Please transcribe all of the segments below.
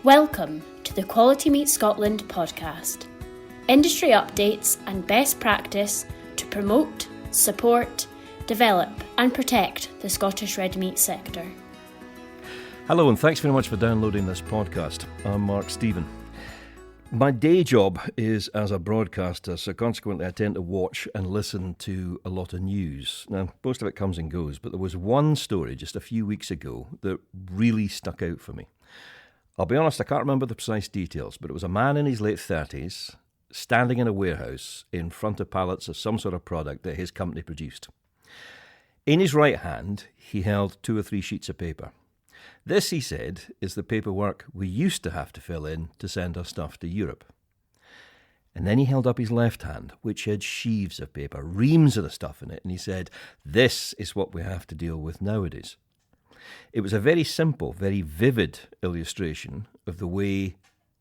Welcome to the Quality Meat Scotland podcast. Industry updates and best practice to promote, support, develop and protect the Scottish red meat sector. Hello and thanks very much for downloading this podcast. I'm Mark Stephen. My day job is as a broadcaster, so consequently I tend to watch and listen to a lot of news. Now, most of it comes and goes, but there was one story just a few weeks ago that really stuck out for me. I'll be honest, I can't remember the precise details, but it was a man in his late 30s standing in a warehouse in front of pallets of some sort of product that his company produced. In his right hand, he held 2 or 3 sheets of paper. This, he said, is the paperwork we used to have to fill in to send our stuff to Europe. And then he held up his left hand, which had sheaves of paper, reams of the stuff in it, and he said, "This is what we have to deal with nowadays." It was a very simple, very vivid illustration of the way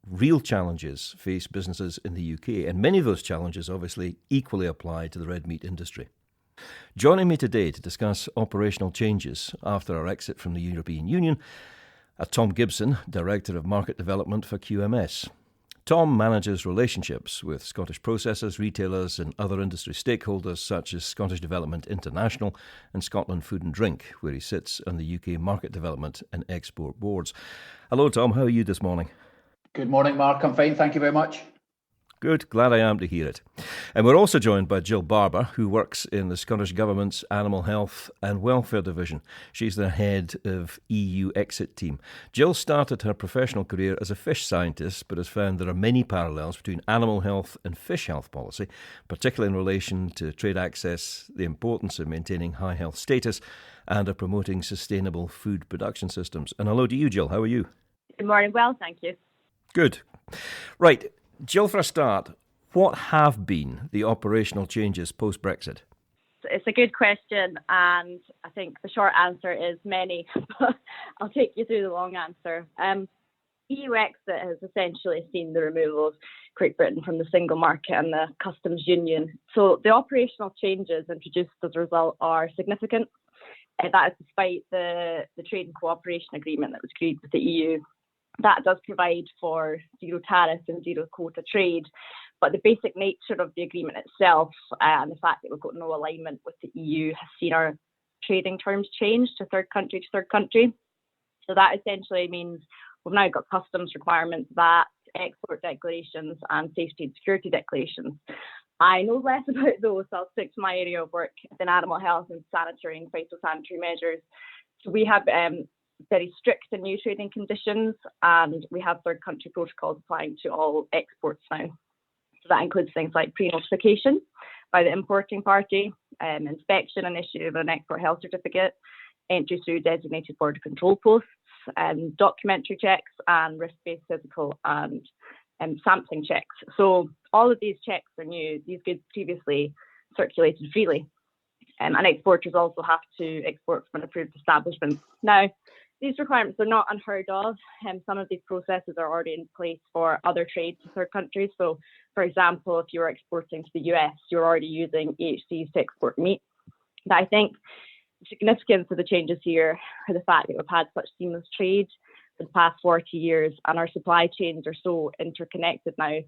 real challenges face businesses in the UK, and many of those challenges obviously equally apply to the red meat industry. Joining me today to discuss operational changes after our exit from the European Union are Tom Gibson, Director of Market Development for QMS. Tom manages relationships with Scottish processors, retailers and other industry stakeholders such as Scottish Development International and Scotland Food and Drink, where he sits on the UK Market Development and Export Boards. Hello Tom, how are you this morning? Good morning, Mark. I'm fine, thank you very much. Good, glad I am to hear it. And we're also joined by Jill Barber, who works in the Scottish Government's Animal Health and Welfare Division. She's the head of EU Exit Team. Jill started her professional career as a fish scientist, but has found there are many parallels between animal health and fish health policy, particularly in relation to trade access, the importance of maintaining high health status, and of promoting sustainable food production systems. And hello to you, Jill. How are you? Good morning. Well, thank you. Good. Right. Jill, for a start, what have been the operational changes post-Brexit? It's a good question, and I think the short answer is many, but I'll take you through the long answer. EU exit has essentially seen the removal of Great Britain from the single market and the customs union. So the operational changes introduced as a result are significant. That is despite the trade and cooperation agreement that was agreed with the EU. That does provide for zero tariff and zero quota trade, but the basic nature of the agreement itself and the fact that we've got no alignment with the EU has seen our trading terms change to third country. So that essentially means we've now got customs requirements, VAT, export declarations and safety and security declarations. I know less about those, so I'll stick to my area of work in animal health and sanitary and phytosanitary measures. So we have very strict and new trading conditions, and we have third country protocols applying to all exports now. So that includes things like pre-notification by the importing party, inspection and issue of an export health certificate, entry through designated border control posts, documentary checks and risk-based physical and sampling checks. So all of these checks are new. These goods previously circulated freely. And exporters also have to export from an approved establishment. Now, these requirements are not unheard of, and some of these processes are already in place for other trades to third countries. So, for example, if you're exporting to the US, you're already using EHCs to export meat. But I think the significance of the changes here are the fact that we've had such seamless trade for the past 40 years, and our supply chains are so interconnected now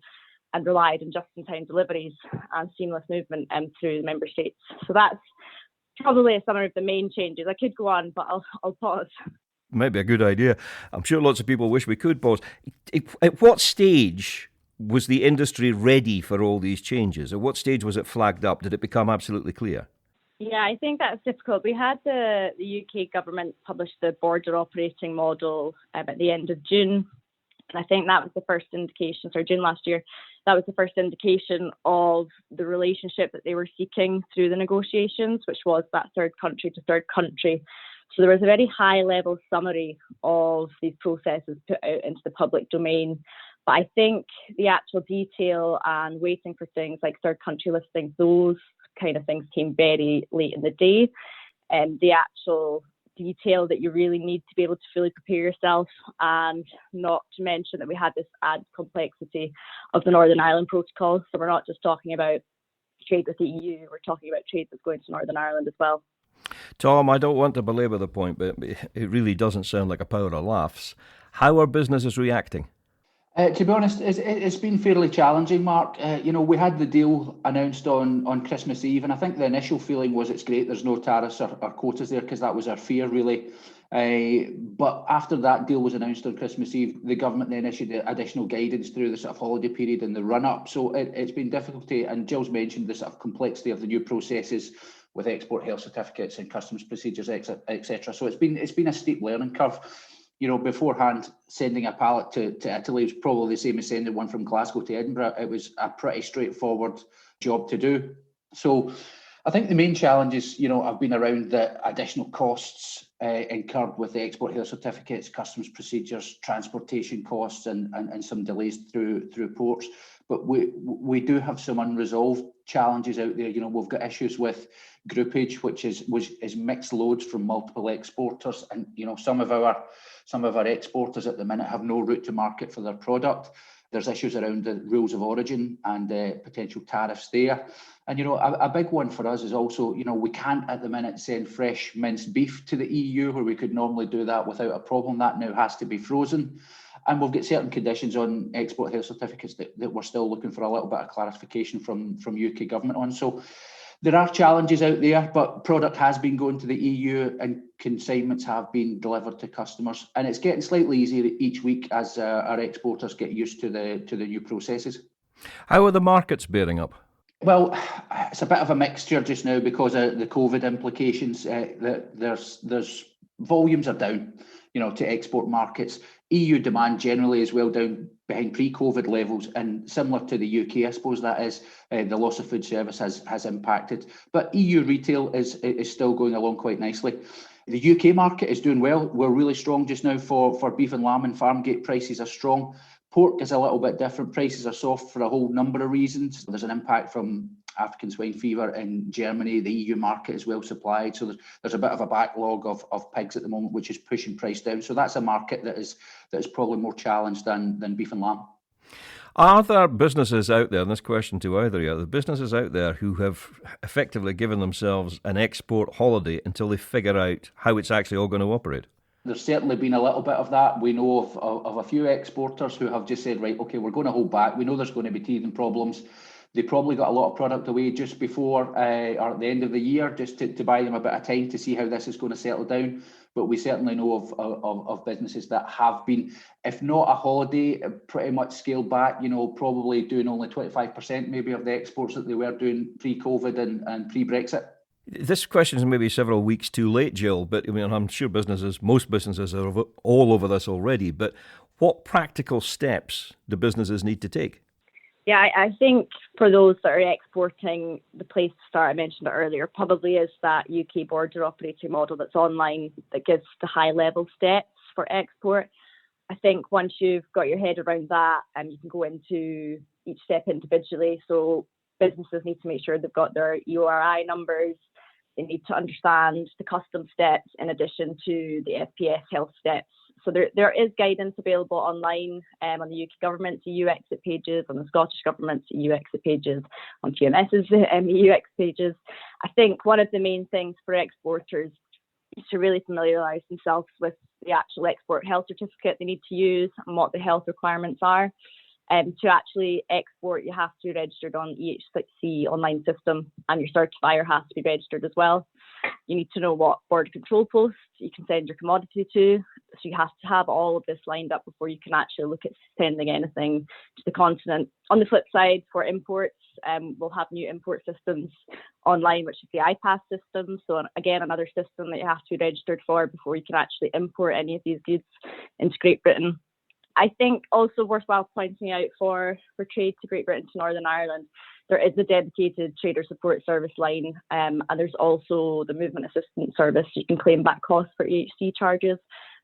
and relied on just-in-time deliveries and seamless movement through the member states. So that's probably a summary of the main changes. I could go on, but I'll pause. Might be a good idea. I'm sure lots of people wish we could pause. At what stage was the industry ready for all these changes? At what stage was it flagged up? Did it become absolutely clear? Yeah, I think that's difficult. We had the UK government publish the border operating model at the end of June. And I think that was the first indication, June last year, that was the first indication of the relationship that they were seeking through the negotiations, which was that third country to third country. So there was a very high level summary of these processes put out into the public domain. But I think the actual detail and waiting for things like third country listings, those kind of things came very late in the day. And the actual detail that you really need to be able to fully prepare yourself, and not to mention that we had this added complexity of the Northern Ireland Protocol. So we're not just talking about trade with the EU, we're talking about trade that's going to Northern Ireland as well. Tom, I don't want to belabour the point, but it really doesn't sound like a power of laughs. How are businesses reacting? To be honest, it's been fairly challenging, Mark. We had the deal announced on Christmas Eve, and I think the initial feeling was it's great, there's no tariffs or quotas there, because that was our fear, really. But after that deal was announced on Christmas Eve, the government then issued additional guidance through the sort of holiday period and the run-up. So it's been difficulty, and Jill's mentioned the sort of complexity of the new processes with export health certificates and customs procedures, etc. So it's been a steep learning curve. Beforehand, sending a pallet to Italy was probably the same as sending one from Glasgow to Edinburgh. It was a pretty straightforward job to do. So I think the main challenges, have been around the additional costs incurred with the export health certificates, customs procedures, transportation costs, and some delays through ports. But we do have some unresolved challenges out there. We've got issues with groupage, which is mixed loads from multiple exporters, and some of our exporters at the minute have no route to market for their product. There's issues around the rules of origin and potential tariffs there. And, a big one for us is also, we can't at the minute send fresh minced beef to the EU, where we could normally do that without a problem. That now has to be frozen. And we've got certain conditions on export health certificates that we're still looking for a little bit of clarification from UK government on. So there are challenges out there, but product has been going to the EU and consignments have been delivered to customers. And it's getting slightly easier each week as our exporters get used to the new processes. How are the markets bearing up? Well, it's a bit of a mixture just now because of the COVID implications. There's volumes are down, to export markets. EU demand generally is well down behind pre-COVID levels, and similar to the UK, I suppose that is the loss of food service has impacted. But EU retail is still going along quite nicely. The UK market is doing well. We're really strong just now for beef and lamb, and farm gate prices are strong. Pork is a little bit different. Prices are soft for a whole number of reasons. There's an impact from African swine fever in Germany. The EU market is well supplied. So there's a bit of a backlog of pigs at the moment, which is pushing price down. So that's a market that is probably more challenged than beef and lamb. Are there businesses out there, and this question to either of you, the businesses out there who have effectively given themselves an export holiday until they figure out how it's actually all going to operate? There's certainly been a little bit of that. We know of a few exporters who have just said, right, okay, we're going to hold back. We know there's going to be teething problems. They probably got a lot of product away just before or at the end of the year, just to buy them a bit of time to see how this is going to settle down. But we certainly know of businesses that have been, if not a holiday, pretty much scaled back, probably doing only 25% maybe of the exports that they were doing pre-COVID and pre-Brexit. This question is maybe several weeks too late, Jill, but I'm sure most businesses are all over this already. But what practical steps do businesses need to take? Yeah, I think for those that are exporting, the place to start, I mentioned it earlier, probably is that UK border operating model that's online that gives the high level steps for export. I think once you've got your head around that, you can go into each step individually. So businesses need to make sure they've got their EORI numbers. They need to understand the customs steps in addition to the FPS health steps. So there is guidance available online on the UK government's EU exit pages, on the Scottish government's EU exit pages, on QMS's EU exit pages. I think one of the main things for exporters is to really familiarise themselves with the actual export health certificate they need to use and what the health requirements are. To actually export, you have to be registered on EHC online system, and your certifier has to be registered as well. You need to know what border control posts you can send your commodity to. So you have to have all of this lined up before you can actually look at sending anything to the continent. On the flip side, for imports, we'll have new import systems online, which is the iPass system. So again, another system that you have to be registered for before you can actually import any of these goods into Great Britain. I think also worthwhile pointing out for trade to Great Britain to Northern Ireland, there is a dedicated trader support service line, and there's also the movement assistance service. You can claim back costs for EHC charges,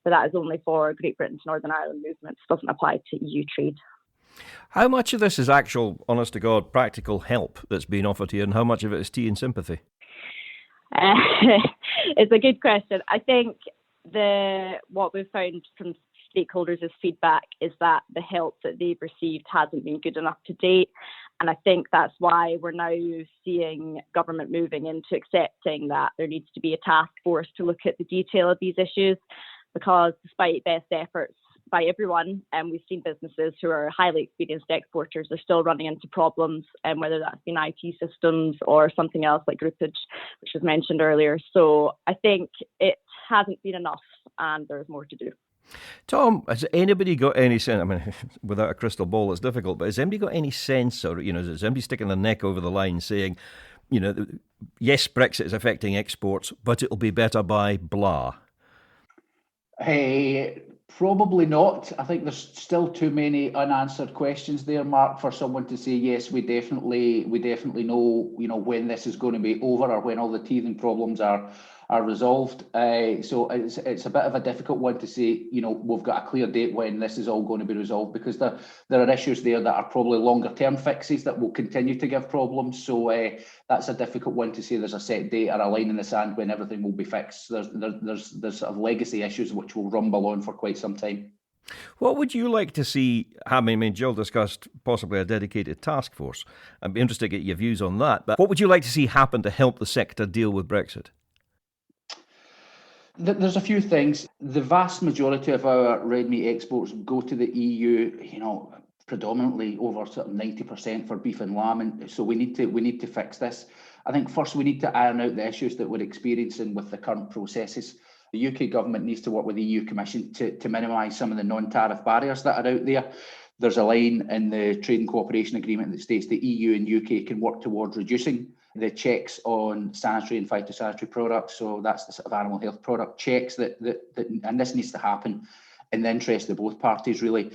but that is only for Great Britain to Northern Ireland movements. It doesn't apply to EU trade. How much of this is actual, honest to God, practical help that's being offered here, and how much of it is tea and sympathy? It's a good question. I think what we've found from stakeholders' feedback is that the help that they've received hasn't been good enough to date. And I think that's why we're now seeing government moving into accepting that there needs to be a task force to look at the detail of these issues, because despite best efforts by everyone, and we've seen businesses who are highly experienced exporters are still running into problems, and whether that's been IT systems or something else like groupage, which was mentioned earlier. So I think it hasn't been enough, and there's more to do. Tom, has anybody got any sense? I mean, without a crystal ball, it's difficult, but has anybody got any sense, or, is anybody sticking their neck over the line saying, yes, Brexit is affecting exports, but it'll be better by blah? Hey, probably not. I think there's still too many unanswered questions there, Mark, for someone to say, yes, we definitely know, when this is going to be over, or when all the teething problems are resolved. So it's a bit of a difficult one to say, we've got a clear date when this is all going to be resolved, because there are issues there that are probably longer term fixes that will continue to give problems. So that's a difficult one to say there's a set date or a line in the sand when everything will be fixed. There's sort of legacy issues which will rumble on for quite some time. What would you like to see happen? I mean, Jill discussed possibly a dedicated task force. I'd be interested to get your views on that. But what would you like to see happen to help the sector deal with Brexit? There's a few things. The vast majority of our red meat exports go to the EU, predominantly over sort of 90% for beef and lamb. And so we need to fix this. I think first we need to iron out the issues that we're experiencing with the current processes. The UK government needs to work with the EU Commission to minimise some of the non-tariff barriers that are out there. There's a line in the Trade and Cooperation Agreement that states the EU and UK can work towards reducing the checks on sanitary and phytosanitary products. So that's the sort of animal health product checks and this needs to happen in the interest of both parties, really.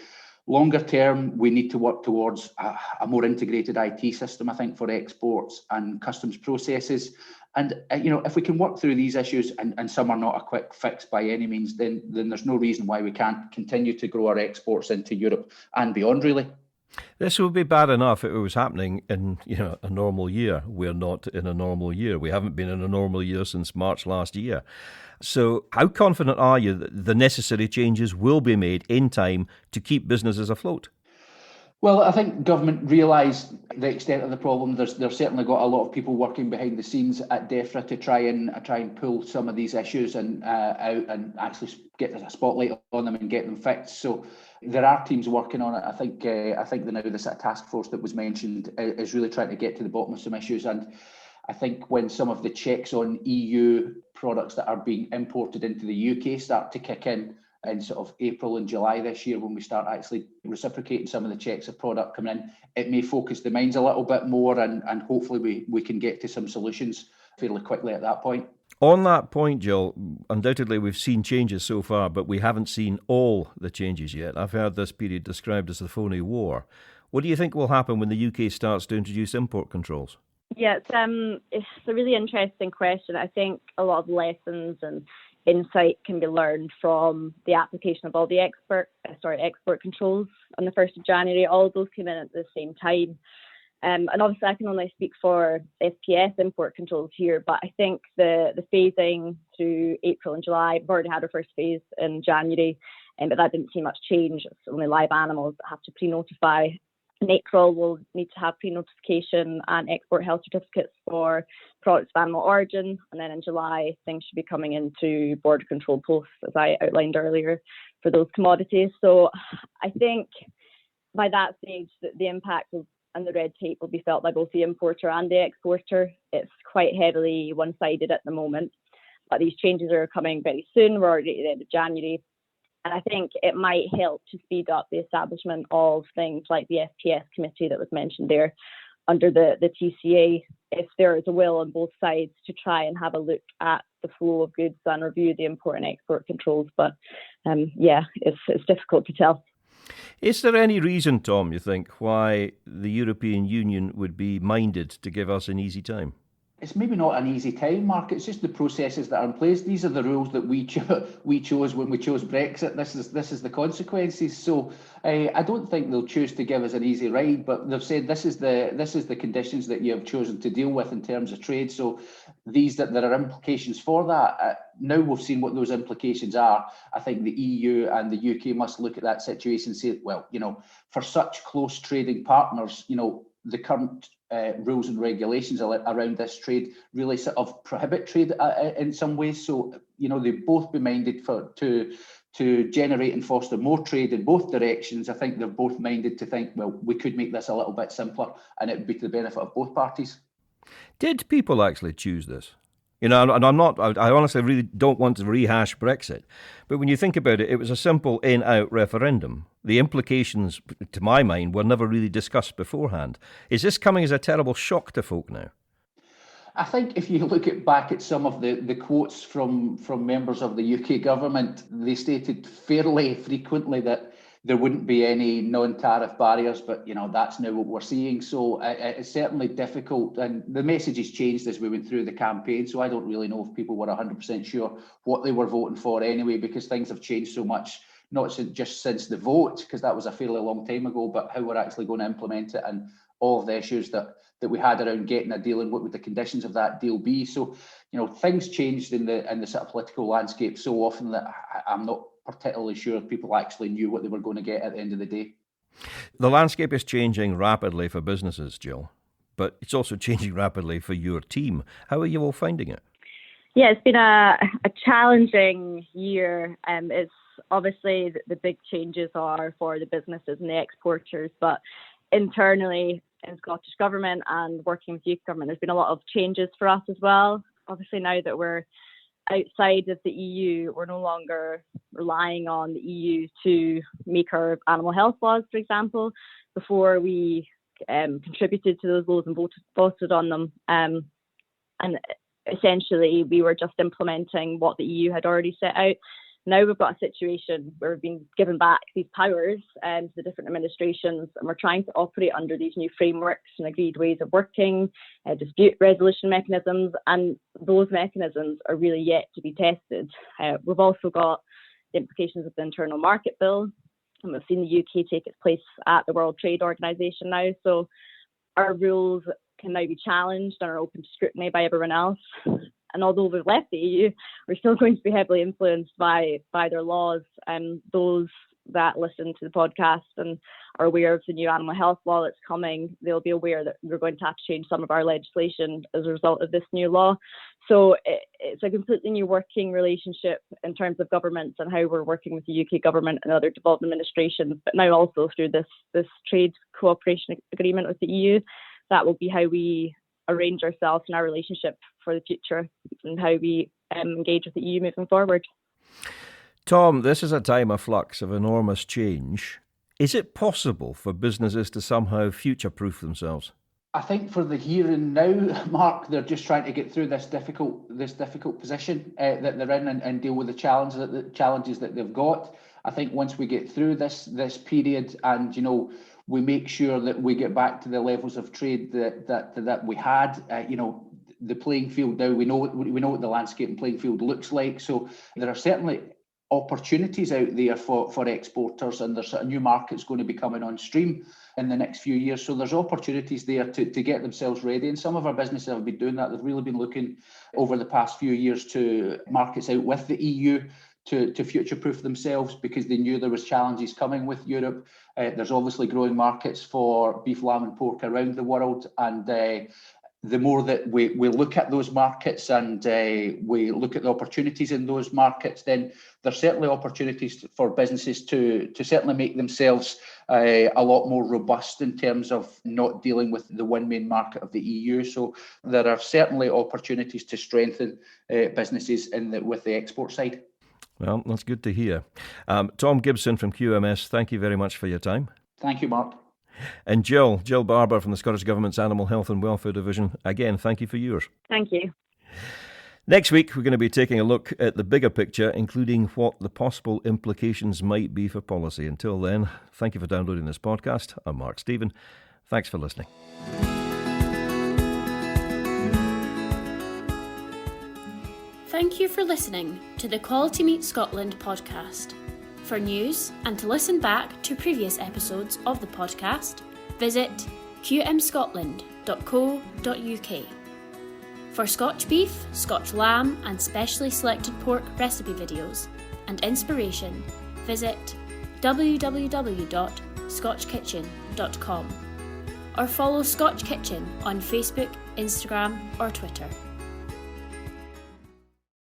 Longer term, we need to work towards a more integrated IT system, I think, for exports and customs processes. And, if we can work through these issues, and some are not a quick fix by any means, then there's no reason why we can't continue to grow our exports into Europe and beyond, really. This would be bad enough if it was happening in a normal year. We're not in a normal year. We haven't been in a normal year since March last year. So how confident are you that the necessary changes will be made in time to keep businesses afloat? Well, I think government realise the extent of the problem. There's certainly got a lot of people working behind the scenes at DEFRA to try and pull some of these issues and out and actually get a spotlight on them and get them fixed. So there are teams working on it. I think this task force that was mentioned is really trying to get to the bottom of some issues. And I think when some of the checks on EU products that are being imported into the UK start to kick in sort of April and July this year, when we start actually reciprocating some of the checks of product coming in, it may focus the minds a little bit more, and hopefully we can get to some solutions fairly quickly at that point. On that point, Jill, undoubtedly we've seen changes so far, but we haven't seen all the changes yet. I've heard this period described as the phony war. What do you think will happen when the UK starts to introduce import controls? Yeah, it's a really interesting question. I think a lot of lessons and insight can be learned from the application of all the export controls on the 1st of January. All of those came in at the same time. And obviously I can only speak for SPS import controls here, but I think the phasing through April and July, we've already had our first phase in January, but that didn't see much change. It's only live animals that have to pre-notify. In April, we'll need to have pre-notification and export health certificates for products of animal origin. And then in July, things should be coming into border control posts, as I outlined earlier, for those commodities. So I think by that stage, the impact and the red tape will be felt by both the importer and the exporter. It's quite heavily one-sided at the moment, but these changes are coming very soon. We're already at the end of January. And I think it might help to speed up the establishment of things like the SPS committee that was mentioned there under the TCA, if there is a will on both sides to try and have a look at the flow of goods and review the import and export controls. But it's difficult to tell. Is there any reason, Tom, you think, why the European Union would be minded to give us an easy time? It's maybe not an easy time, Mark. It's just the processes that are in place. These are the rules that we chose when we chose Brexit. This is the consequences. So I don't think they'll choose to give us an easy ride, but they've said this is the conditions that you have chosen to deal with in terms of trade. So there are implications for that. Now we've seen what those implications are. I think the EU and the UK must look at that situation and say, well, for such close trading partners, the current rules and regulations around this trade really sort of prohibit trade in some ways. So, they've both been minded to generate and foster more trade in both directions. I think they're both minded to think, well, we could make this a little bit simpler and it would be to the benefit of both parties. Did people actually choose this? And I honestly really don't want to rehash Brexit. But when you think about it, it was a simple in-out referendum. The implications, to my mind, were never really discussed beforehand. Is this coming as a terrible shock to folk now? I think if you look back at some of the quotes from members of the UK government, they stated fairly frequently that there wouldn't be any non-tariff barriers, but that's now what we're seeing. So it's certainly difficult, and the message has changed as we went through the campaign. So I don't really know if people were 100% sure what they were voting for anyway, because things have changed so much, not just since the vote, because that was a fairly long time ago, but how we're actually going to implement it and all of the issues that we had around getting a deal and what would the conditions of that deal be. So, things changed in the sort of political landscape so often that I'm not particularly sure people actually knew what they were going to get at the end of the day. The landscape is changing rapidly for businesses, Jill, but it's also changing rapidly for your team. How are you all finding it? Yeah, it's been a challenging year. It's obviously the big changes are for the businesses and the exporters, but internally in Scottish Government and working with UK Government, there's been a lot of changes for us as well. Obviously, now that we're outside of the EU, we're no longer relying on the EU to make our animal health laws, for example. Before we contributed to those laws and voted on them, and essentially we were just implementing what the EU had already set out. Now we've got a situation where we've been given back these powers to the different administrations, and we're trying to operate under these new frameworks and agreed ways of working, dispute resolution mechanisms, and those mechanisms are really yet to be tested. We've also got the implications of the Internal Market Bill, and we've seen the UK take its place at the World Trade Organization now, so our rules can now be challenged and are open to scrutiny by everyone else. And although we've left the EU, we're still going to be heavily influenced by their laws. And those that listen to the podcast and are aware of the new animal health law that's coming, they'll be aware that we're going to have to change some of our legislation as a result of this new law. So it's a completely new working relationship in terms of governments and how we're working with the UK government and other devolved administrations, but now also through this trade cooperation agreement with the EU. That will be how we arrange ourselves and our relationship for the future and how we engage with the EU moving forward. Tom, this is a time of flux, of enormous change. Is it possible for businesses to somehow future-proof themselves? I think for the here and now, Mark, they're just trying to get through this difficult position that they're in and deal with the challenges that they've got. I think once we get through this period and we make sure that we get back to the levels of trade that we had, the playing field now, we know what the landscape and playing field looks like. So there are certainly opportunities out there for exporters, and there's new markets going to be coming on stream in the next few years. So there's opportunities there to get themselves ready. And some of our businesses have been doing that. They've really been looking over the past few years to markets out with the EU to future-proof themselves because they knew there was challenges coming with Europe. There's obviously growing markets for beef, lamb and pork around the world. And the more that we look at those markets and we look at the opportunities in those markets, then there's certainly opportunities for businesses to certainly make themselves a lot more robust in terms of not dealing with the one main market of the EU. So there are certainly opportunities to strengthen businesses with the export side. Well, that's good to hear. Tom Gibson from QMS, thank you very much for your time. Thank you, Mark. And Jill Barber from the Scottish Government's Animal Health and Welfare Division, again, thank you for yours. Thank you. Next week, we're going to be taking a look at the bigger picture, including what the possible implications might be for policy. Until then, thank you for downloading this podcast. I'm Mark Stephen. Thanks for listening. Thank you for listening to the Quality Meat Scotland podcast. For news and to listen back to previous episodes of the podcast, visit qmscotland.co.uk. For Scotch beef, Scotch lamb and specially selected pork recipe videos and inspiration, visit www.scotchkitchen.com. or follow Scotch Kitchen on Facebook, Instagram or Twitter.